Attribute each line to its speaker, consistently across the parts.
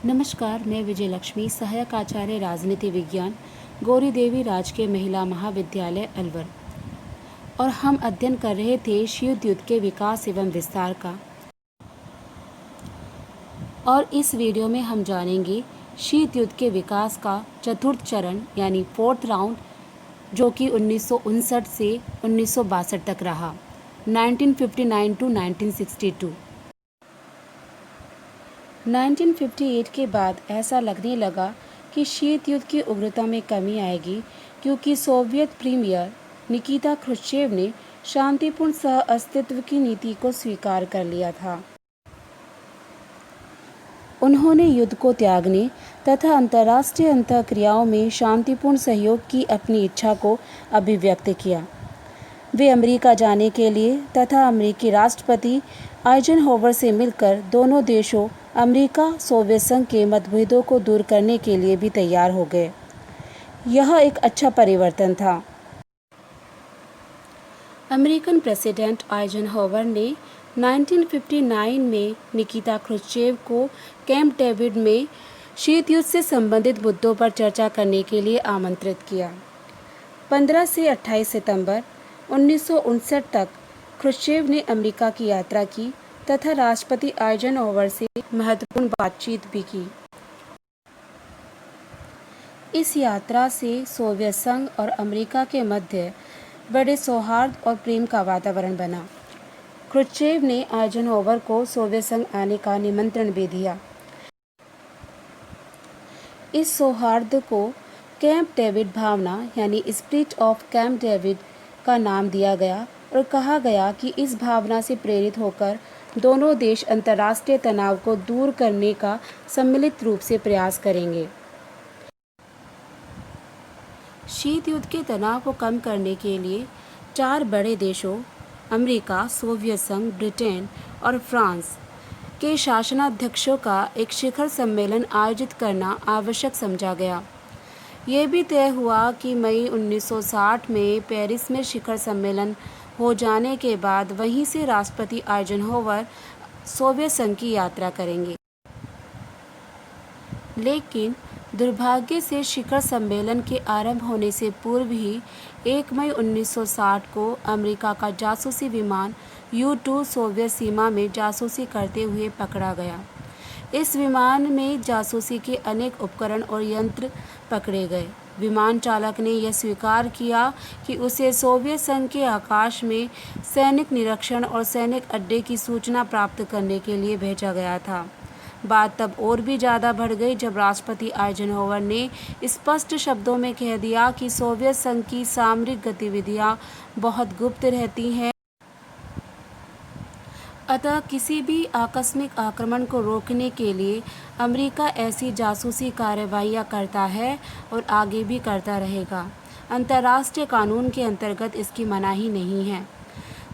Speaker 1: नमस्कार, मैं विजय लक्ष्मी, सहायक आचार्य राजनीति विज्ञान, गौरी देवी राजकीय महिला महाविद्यालय अलवर। और हम अध्ययन कर रहे थे शीत युद्ध के विकास एवं विस्तार का। और इस वीडियो में हम जानेंगे शीत युद्ध के विकास का चतुर्थ चरण यानी फोर्थ राउंड, जो कि 1959 से 1962 तक रहा, 1959 टू 1962। 1958 के बाद ऐसा लगने लगा कि शीत युद्ध की उग्रता में कमी आएगी, क्योंकि सोवियत प्रीमियर निकिता क्रुश्चेव ने शांतिपूर्ण सह अस्तित्व की नीति को स्वीकार कर लिया था। उन्होंने युद्ध को त्यागने तथा अंतर्राष्ट्रीय अंतःक्रियाओं में शांतिपूर्ण सहयोग की अपनी इच्छा को अभिव्यक्त किया। वे अमेरिका जाने के लिए तथा अमेरिकी राष्ट्रपति आइजनहोवर से मिलकर दोनों देशों अमेरिका सोवियत संघ के मतभेदों को दूर करने के लिए भी तैयार हो गए। यह एक अच्छा परिवर्तन था। अमेरिकन प्रेसिडेंट आइजनहोवर ने 1959 में निकिता क्रुश्चेव को कैंप डेविड में शीत युद्ध से संबंधित मुद्दों पर चर्चा करने के लिए आमंत्रित किया। 15 से 28 सितंबर 1959 तक क्रुश्चेव ने अमेरिका की यात्रा की तथा राष्ट्रपति आइजनहोवर से महत्वपूर्ण बातचीत भी की। इस यात्रा से सोवियत संघ और अमेरिका के मध्य बड़े सौहार्द और प्रेम का वातावरण बना। क्रुश्चेव ने आइजनहोवर को सोवियत संघ आने का निमंत्रण भी दिया। इस सौहार्द को कैंप डेविड भावना यानी स्पिरिट ऑफ कैंप डेविड का नाम दिया गया और कहा गया कि इस भावना से प्रेरित होकर दोनों देश अंतर्राष्ट्रीय तनाव को दूर करने का सम्मिलित रूप से प्रयास करेंगे। शीत युद्ध के तनाव को कम करने के लिए 4 बड़े देशों अमेरिका, सोवियत संघ, ब्रिटेन और फ्रांस के शासनाध्यक्षों का एक शिखर सम्मेलन आयोजित करना आवश्यक समझा गया। ये भी तय हुआ कि मई 1960 में पेरिस में शिखर सम्मेलन हो जाने के बाद वहीं से राष्ट्रपति आइजनहोवर सोवियत संघ की यात्रा करेंगे। लेकिन दुर्भाग्य से शिखर सम्मेलन के आरंभ होने से पूर्व ही 1 मई 1960 को अमेरिका का जासूसी विमान U-2 सोवियत सीमा में जासूसी करते हुए पकड़ा गया। इस विमान में जासूसी के अनेक उपकरण और यंत्र पकड़े गए। विमान चालक ने यह स्वीकार किया कि उसे सोवियत संघ के आकाश में सैनिक निरीक्षण और सैनिक अड्डे की सूचना प्राप्त करने के लिए भेजा गया था। बात तब और भी ज़्यादा बढ़ गई जब राष्ट्रपति आइजनहोवर ने स्पष्ट शब्दों में कह दिया कि सोवियत संघ की सामरिक गतिविधियां बहुत गुप्त रहती हैं, अतः किसी भी आकस्मिक आक्रमण को रोकने के लिए अमेरिका ऐसी जासूसी कार्रवाइयां करता है और आगे भी करता रहेगा। अंतर्राष्ट्रीय कानून के अंतर्गत इसकी मनाही नहीं है।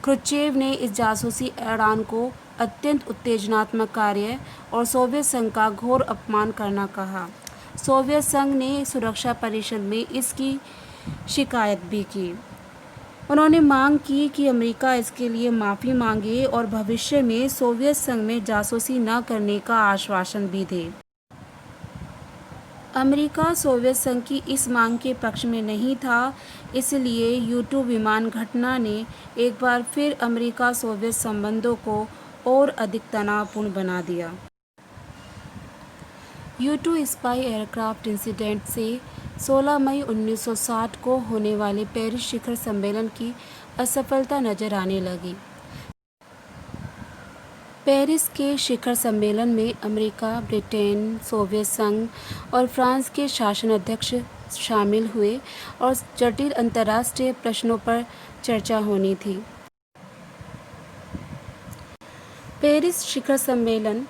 Speaker 1: क्रुश्चेव ने इस जासूसी उड़ान को अत्यंत उत्तेजनात्मक कार्य और सोवियत संघ का घोर अपमान करना कहा। सोवियत संघ ने सुरक्षा परिषद में इसकी शिकायत भी की। उन्होंने मांग की कि अमेरिका इसके लिए माफ़ी मांगे और भविष्य में सोवियत संघ में जासूसी न करने का आश्वासन भी दे। अमेरिका सोवियत संघ की इस मांग के पक्ष में नहीं था, इसलिए U-2 विमान घटना ने एक बार फिर अमेरिका सोवियत संबंधों को और अधिक तनावपूर्ण बना दिया। U-2 स्पाई एयरक्राफ्ट इंसिडेंट से 16 मई 1960 को होने वाले पेरिस शिखर सम्मेलन की असफलता नजर आने लगी। पेरिस के शिखर सम्मेलन में अमेरिका, ब्रिटेन, सोवियत संघ और फ्रांस के शासनाध्यक्ष शामिल हुए और जटिल अंतर्राष्ट्रीय प्रश्नों पर चर्चा होनी थी। पेरिस शिखर सम्मेलन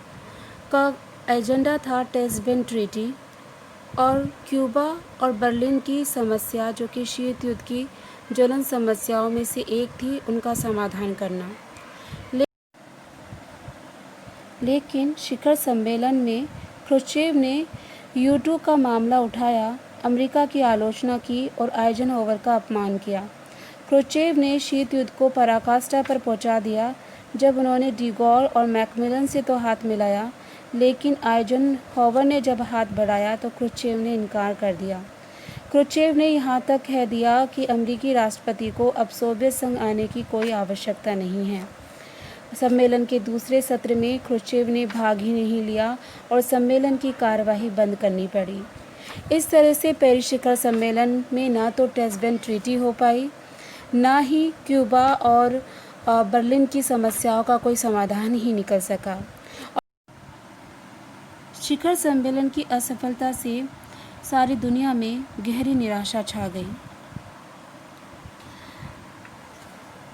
Speaker 1: का एजेंडा था टेस्बिन ट्रीटी और क्यूबा और बर्लिन की समस्या, जो कि शीत युद्ध की ज्वलन समस्याओं में से एक थी, उनका समाधान करना। लेकिन शिखर सम्मेलन में क्रुश्चेव ने U-2 का मामला उठाया, अमेरिका की आलोचना की और आइजनहोवर का अपमान किया। क्रुश्चेव ने शीत युद्ध को पराकाष्ठा पर पहुंचा दिया जब उन्होंने डी गॉल और मैकमिलन से तो हाथ मिलाया, लेकिन आइजनहोवर ने जब हाथ बढ़ाया तो क्रुश्चेव ने इनकार कर दिया। क्रुश्चेव ने यहाँ तक कह दिया कि अमेरिकी राष्ट्रपति को अब सोवियत संघ आने की कोई आवश्यकता नहीं है। सम्मेलन के दूसरे सत्र में क्रुश्चेव ने भाग ही नहीं लिया और सम्मेलन की कार्यवाही बंद करनी पड़ी। इस तरह से पेरिस शिखर सम्मेलन में ना तो टेस्बेन ट्रीटी हो पाई, ना ही क्यूबा और बर्लिन की समस्याओं का कोई समाधान ही निकल सका। शिखर सम्मेलन की असफलता से सारी दुनिया में गहरी निराशा छा गई।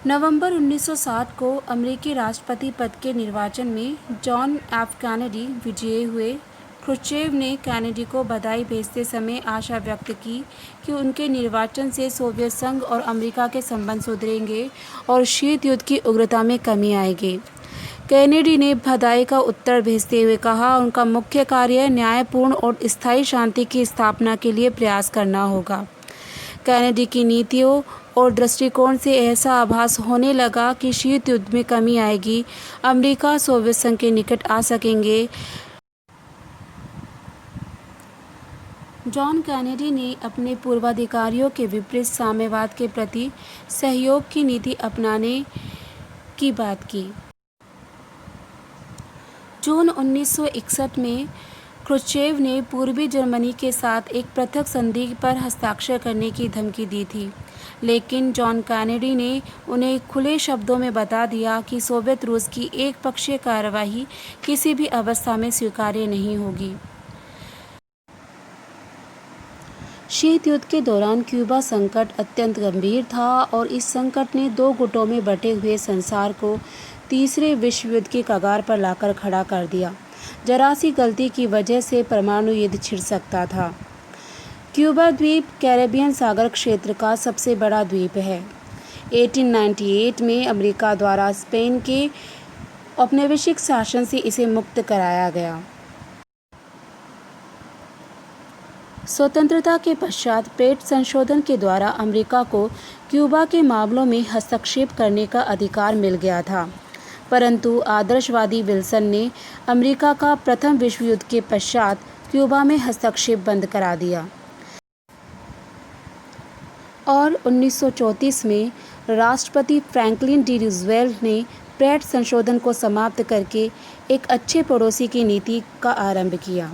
Speaker 1: नवंबर 1960 को अमेरिकी राष्ट्रपति पद के निर्वाचन में जॉन एफ कैनेडी विजयी हुए। क्रुश्चेव ने कैनेडी को बधाई भेजते समय आशा व्यक्त की कि उनके निर्वाचन से सोवियत संघ और अमेरिका के संबंध सुधरेंगे और शीत युद्ध की उग्रता में कमी आएगी। कैनेडी ने बधाई का उत्तर भेजते हुए कहा, उनका मुख्य कार्य न्यायपूर्ण और स्थायी शांति की स्थापना के लिए प्रयास करना होगा। कैनेडी की नीतियों और दृष्टिकोण से ऐसा आभास होने लगा कि शीत युद्ध में कमी आएगी, अमेरिका सोवियत संघ के निकट आ सकेंगे। जॉन कैनेडी ने अपने पूर्वाधिकारियों के विपरीत साम्यवाद के प्रति सहयोग की नीति अपनाने की बात की। जून 1961 में क्रुश्चेव ने पूर्वी जर्मनी के साथ एक पृथक संधि पर हस्ताक्षर करने की धमकी दी थी, लेकिन जॉन कैनेडी ने उन्हें खुले शब्दों में बता दिया कि सोवियत रूस की एकपक्षीय कार्यवाही किसी भी अवस्था में स्वीकार्य नहीं होगी। शीत युद्ध के दौरान क्यूबा संकट अत्यंत गंभीर था और इस संकट ने दो गुटों में बटे हुए संसार को तीसरे विश्व युद्ध के कगार पर लाकर खड़ा कर दिया। जरा सी गलती की वजह से परमाणु युद्ध छिड़ सकता था। क्यूबा द्वीप कैरेबियन सागर क्षेत्र का सबसे बड़ा द्वीप है। 1898 में अमेरिका द्वारा स्पेन के औपनिवेशिक शासन से इसे मुक्त कराया गया। स्वतंत्रता के पश्चात पेट संशोधन के द्वारा अमेरिका को क्यूबा के मामलों में हस्तक्षेप करने का अधिकार मिल गया था, परंतु आदर्शवादी विल्सन ने अमेरिका का प्रथम विश्व युद्ध के पश्चात क्यूबा में हस्तक्षेप बंद करा दिया और 1934 में राष्ट्रपति फ्रैंकलिन डी रूजवेल्ट ने पेट संशोधन को समाप्त करके एक अच्छे पड़ोसी की नीति का आरंभ किया।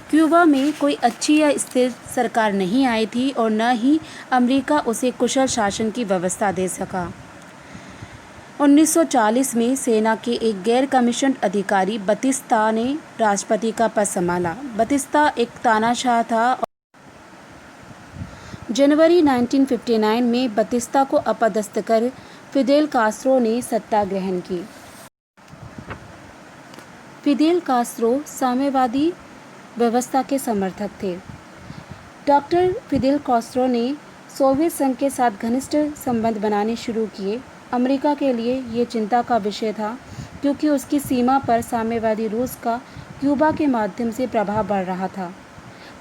Speaker 1: क्यूबा में कोई अच्छी या स्थिर सरकार नहीं आई थी और न ही अमेरिका उसे कुशल शासन की व्यवस्था दे सका। 1940 में सेना के एक गैर कमीशन अधिकारी बतिस्ता ने राष्ट्रपति का पद संभाला। बतिस्ता एक तानाशाह था। जनवरी 1959 में बतिस्ता को अपदस्थ कर फिदेल कास्त्रो ने सत्ता ग्रहण की। फिदेल कास्त्रो साम्यवादी व्यवस्था के समर्थक थे। डॉक्टर फिदेल कास्त्रो ने सोवियत संघ के साथ घनिष्ठ संबंध बनाने शुरू किए। अमेरिका के लिए ये चिंता का विषय था क्योंकि उसकी सीमा पर साम्यवादी रूस का क्यूबा के माध्यम से प्रभाव बढ़ रहा था।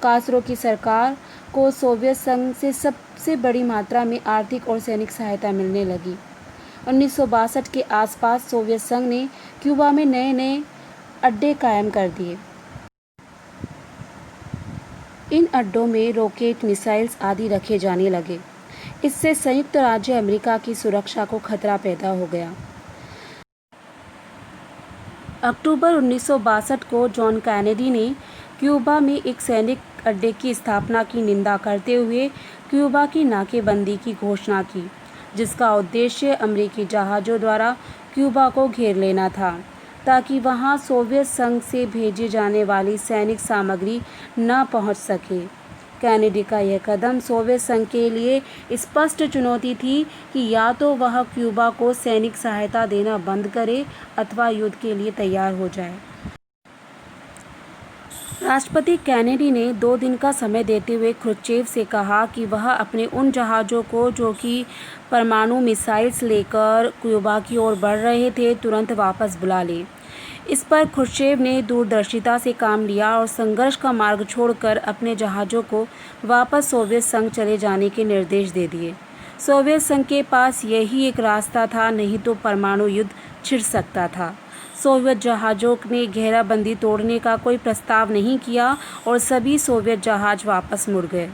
Speaker 1: कास्त्रो की सरकार को सोवियत संघ से सबसे बड़ी मात्रा में आर्थिक और सैनिक सहायता मिलने लगी। 1962 के आसपास सोवियत संघ ने क्यूबा में नए नए अड्डे कायम कर दिए। इन अड्डों में रॉकेट, मिसाइल्स आदि रखे जाने लगे। इससे संयुक्त राज्य अमेरिका की सुरक्षा को खतरा पैदा हो गया। अक्टूबर 1962 को जॉन कैनेडी ने क्यूबा में एक सैनिक अड्डे की स्थापना की निंदा करते हुए क्यूबा की नाकेबंदी की घोषणा की, जिसका उद्देश्य अमेरिकी जहाज़ों द्वारा क्यूबा को घेर लेना था ताकि वहां सोवियत संघ से भेजी जाने वाली सैनिक सामग्री न पहुंच सके। कैनेडी का यह कदम सोवियत संघ के लिए स्पष्ट चुनौती थी कि या तो वह क्यूबा को सैनिक सहायता देना बंद करे अथवा युद्ध के लिए तैयार हो जाए। राष्ट्रपति कैनेडी ने 2 दिन का समय देते हुए क्रुश्चेव से कहा कि वह अपने उन जहाज़ों को जो कि परमाणु मिसाइल्स लेकर क्यूबा की ओर बढ़ रहे थे तुरंत वापस बुला ले। इस पर क्रुश्चेव ने दूरदर्शिता से काम लिया और संघर्ष का मार्ग छोड़कर अपने जहाज़ों को वापस सोवियत संघ चले जाने के निर्देश दे दिए। सोवियत संघ के पास यही एक रास्ता था, नहीं तो परमाणु युद्ध छिड़ सकता था। सोवियत जहाज़ों ने घेराबंदी तोड़ने का कोई प्रस्ताव नहीं किया और सभी सोवियत जहाज़ वापस मुड़ गए।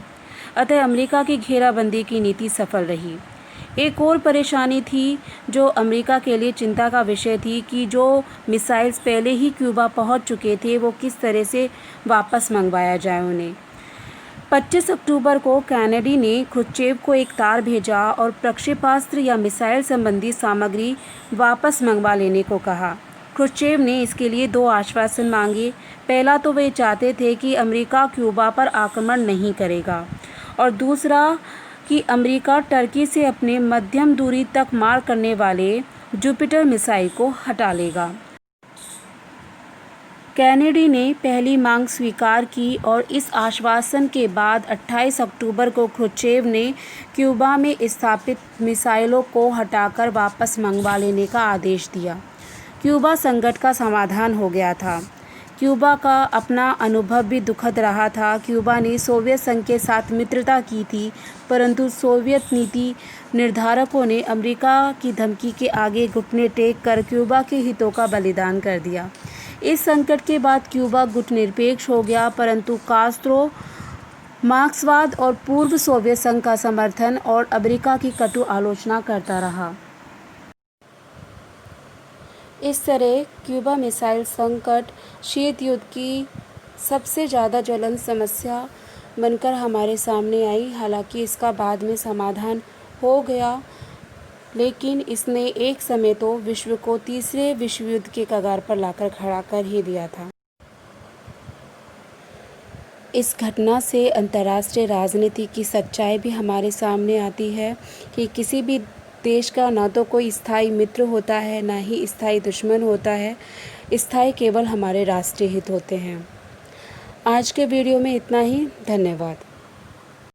Speaker 1: अतः अमेरिका की घेराबंदी की नीति सफल रही। एक और परेशानी थी जो अमेरिका के लिए चिंता का विषय थी कि जो मिसाइल्स पहले ही क्यूबा पहुंच चुके थे वो किस तरह से वापस मंगवाया जाए उन्हें। 25 अक्टूबर को कैनेडी ने क्रुश्चेव को एक तार भेजा और प्रक्षेपास्त्र या मिसाइल संबंधी सामग्री वापस मंगवा लेने को कहा। क्रुश्चेव ने इसके लिए 2 आश्वासन मांगे। पहला तो वे चाहते थे कि अमेरिका क्यूबा पर आक्रमण नहीं करेगा और दूसरा कि अमेरिका टर्की से अपने मध्यम दूरी तक मार करने वाले जुपिटर मिसाइल को हटा लेगा। कैनेडी ने पहली मांग स्वीकार की और इस आश्वासन के बाद 28 अक्टूबर को क्रुश्चेव ने क्यूबा में स्थापित मिसाइलों को हटाकर वापस मंगवा लेने का आदेश दिया। क्यूबा संकट का समाधान हो गया था। क्यूबा का अपना अनुभव भी दुखद रहा था। क्यूबा ने सोवियत संघ के साथ मित्रता की थी, परंतु सोवियत नीति निर्धारकों ने अमेरिका की धमकी के आगे घुटने टेक कर क्यूबा के हितों का बलिदान कर दिया। इस संकट के बाद क्यूबा गुटनिरपेक्ष हो गया, परंतु कास्त्रो मार्क्सवाद और पूर्व सोवियत संघ का समर्थन और अमेरिका की कटु आलोचना करता रहा। इस तरह क्यूबा मिसाइल संकट शीत युद्ध की सबसे ज़्यादा ज्वलंत समस्या बनकर हमारे सामने आई। हालांकि इसका बाद में समाधान हो गया, लेकिन इसने एक समय तो विश्व को तीसरे विश्व युद्ध के कगार पर लाकर खड़ा कर ही दिया था। इस घटना से अंतर्राष्ट्रीय राजनीति की सच्चाई भी हमारे सामने आती है कि किसी भी देश का ना तो कोई स्थायी मित्र होता है, ना ही स्थायी दुश्मन होता है। स्थायी केवल हमारे राष्ट्रीय हित होते हैं। आज के वीडियो में इतना ही। धन्यवाद।